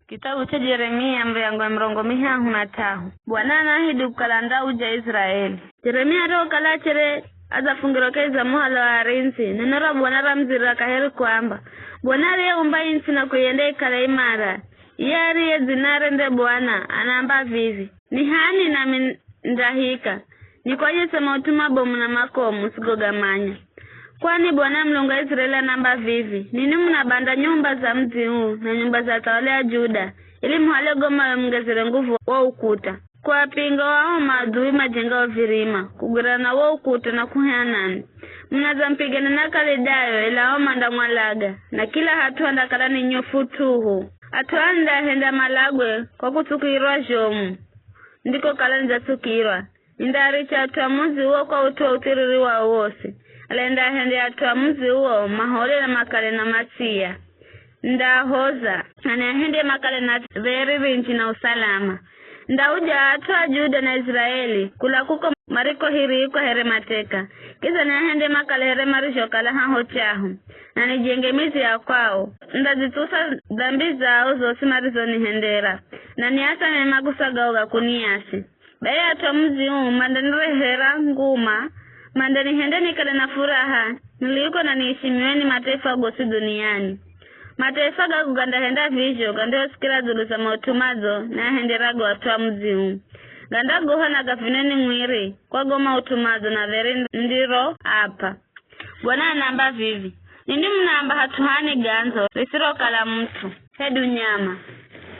Kitabu cha Yeremia mlango wa 35. Bwana anahidi kukalanda uja Israeli. Yeremia ro kalachere azafungirokeza muhala wa arinzi. Nenora Bwana ramzira kaheri kwamba Bwana reumba insi na kuyende ikala imara. Yari ye zinare nde Bwana anamba vivi. Ni hani na mindahika. Ni kwa jese mautuma bomu na makomu sigogamanya. Kwani Bwana Mungu wa Israeli anamba vivi. Nini mnabanda nyumba za mji huu na nyumba za tawala ya Juda ili mhale goma mngezere nguvu wa ukuta. Kwa pinga wao maadui majenga wa virima kugurana wa ukuta na kuhanani. Mnaza mpigana na Kaledayo ila wao mandamwalaga na kila hatua ndakala ni nyofutuhu. Atuanda henda malagwe kwa kutukirwa jomu. Ndiko kala njatukirwa. Indaricha atuamuzi huo kwa utuwa utiriri wa wose. Alenda hende atuamuzi huo mahole na makale na matia. Ndahoza na hende makale na veriri nchi na usalama. Ndauja atua Juda na Israeli kula kuko mariko hiri kwa here mateka. Kiza na hende makale here marisho kala haho chahu. Na nijengemizi ya kwao. Ndazitusa dhambi zao zosi marizo ni hendera. Na niasa memagusa gauga kuniasi. Baya atuamuzi huu mandani hera nguma. Mandani hendeni kale na furaha, niliuko na niishimiweni mataifa gosi duniani. Mataifa ga kuganda henda vizho, gandeo sikira zulu za mautumazo na henderago watuwa mzimu. Ganda goha na gafineni mwiri, kwa goma utumazo na veri ndiro hapa. Bwana anamba vivi. Nini mnaamba hatuhani ganzo, risiro kala mtu, hedu nyama.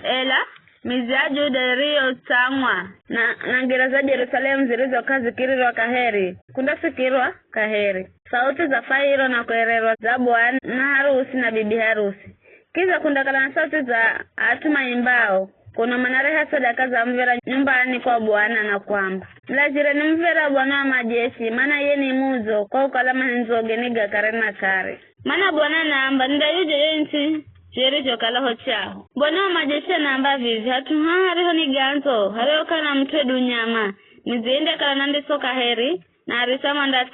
Ela, miziaju derio tangwa na ngira za Jerusalem zilizo kazi kiriro kaheri. Kunda sikirwa kaheri. Sauti za fairo na kuererwa za bwana na harusi na bibi harusi. Kiza kundakala na sauti za atuma imbao. Kuna manareha sadaka za mvera nyumbani kwa bwana na kwamba mlajire ni mvera bwana wa majeshi. Mana ye ni muzo kwa ukalama nzoge niga kare na kare. Mana bwana naamba nda yuje yenti Jericho kalaho chaho. Bwana wa majeshi naamba vivi. Hatuhariho ni ganzo. Hareo kana mtwe dunyama. Niziende kala nandi soka heri. Na arisama nda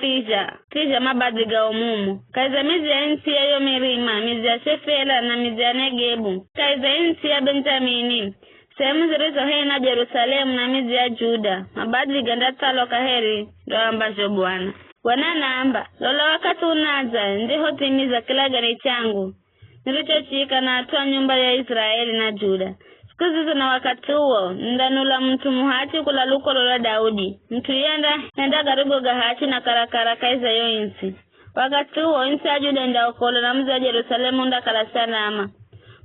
tija mabadiga umumu. Kaiza mizi ya insi ya yomirima. Mizi ya Shefela na mizi ya Negebu. Kaiza insi ya Benjamini. Sehemu zilizo hei na Jerusalemu na mizi ya Juda. Mabadiga nda talo kaheri. Ndo ambacho Bwana. Bwana naamba. Lola wakati unaza. Ndiho timiza kila gani changu. Nilichochika na atua nyumba ya Israeli na Juda. Siku zizo na wakati huo, ndanula mtu muhachi kula luko lola Daudi. Mtu yenda garigo gahachi na karakara kaiza yo insi. Wakati huo, insi ya Juda nda okolo na mzi wa Jerusalemu nda kala salama.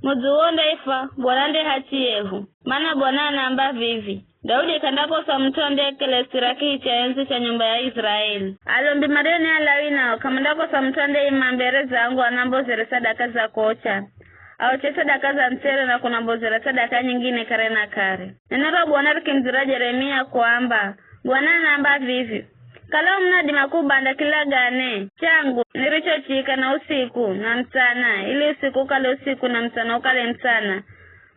Muzu huo ndaifa, bwanande hachi yehu. Mana bwana naamba vivi. Daudi kandako sa mtu andekele siraki cha enzi cha nyumba ya Israeli. Alombi marioni alawina kamandako sa mtu ande imambere zangu anambo zere sadaka za kocha. Auche sadaka za msere na kunambo zere sadaka nyingine kare na kare. Nenero Bwana rikimzira Yeremia kwamba Bwana naamba vivi. Kalau mnadi makubanda kila gane changu nilichochika na usiku na mchana ili usiku kale usiku na mchana ukale mchana.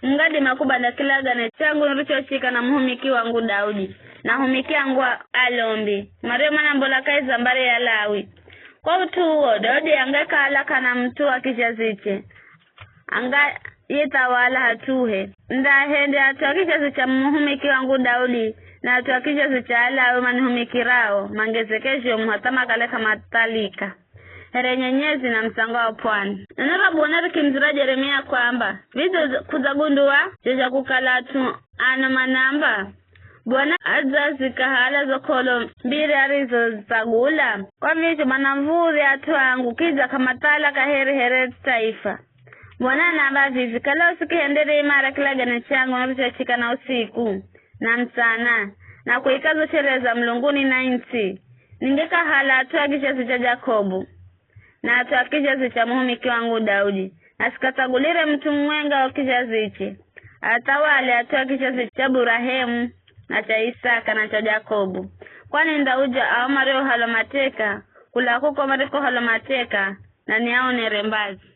Mngadi makubanda kila gane changu nilichochika na muhumiki wangu Daudi na humiki wangu alombi Mario mana mbola kaiza mbare ya Lawi. Kwa utu huo Daudi angeka alaka na mtu wa kishaziche anga yetawala hatuhe ndahende atuakishazi cha muhumiki wangu Daudi na atuakishazi cha Alawi manihumikirao mangezekesho muhatama kale kama talika here nyenyezi na msanga wa pwani. Nenera Bwana rikimzira Yeremia kwamba vizo kuzagundua jeja kukalatu ana manamba Bwana azazi kahala zokolo mbiri arizo zagula kwa vicho manamvuri atuangu kiza kama tala kaheri here taifa. Bwana naamba vivi kala usikihendere imara kila gane changu narichochika na usiku na mchana na kuikazo shereza mlunguni na insi. Ningeka hala atuakisha cha Jakobu na atuakisha cha muhumiki wangu Daudi. Asikatagulire mtu mwenga wa kishazichi. Atawale atuakisha cha Burahemu na cha Isaka na cha Jakobu. Kwani ndauja au mario halomateka kula kuko mariko halomateka na niaone rembazi.